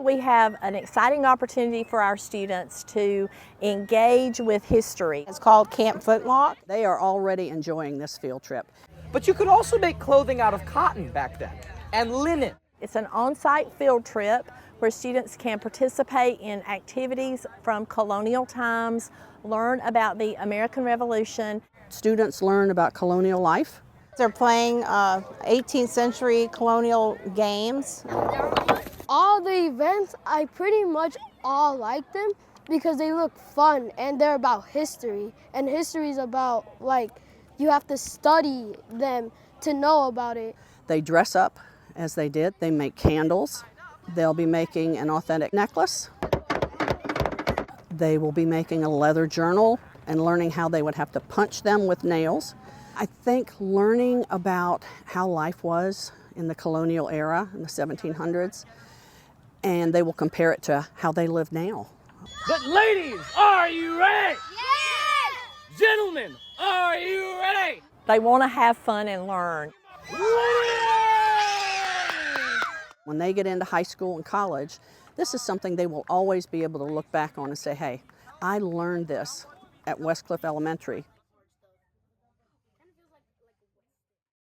we have an exciting opportunity for our students to engage with history. It's called Camp Footlock. They are already enjoying this field trip. But you could also make clothing out of cotton back then, and linen. It's an on-site field trip where students can participate in activities from colonial times, learn about the American Revolution. Students learn about colonial life. They're playing 18th century colonial games. All the events, I pretty much all like them because they look fun and they're about history. And history is about, like, you have to study them to know about it. They dress up as they did. They make candles. They'll be making an authentic necklace. They will be making a leather journal and learning how they would have to punch them with nails. I think learning about how life was in the colonial era, in the 1700s, and they will compare it to how they live now. But ladies, are you ready? Yes! Gentlemen, are you ready? They want to have fun and learn. When they get into high school and college, this is something they will always be able to look back on and say, hey, I learned this at Westcliffe Elementary.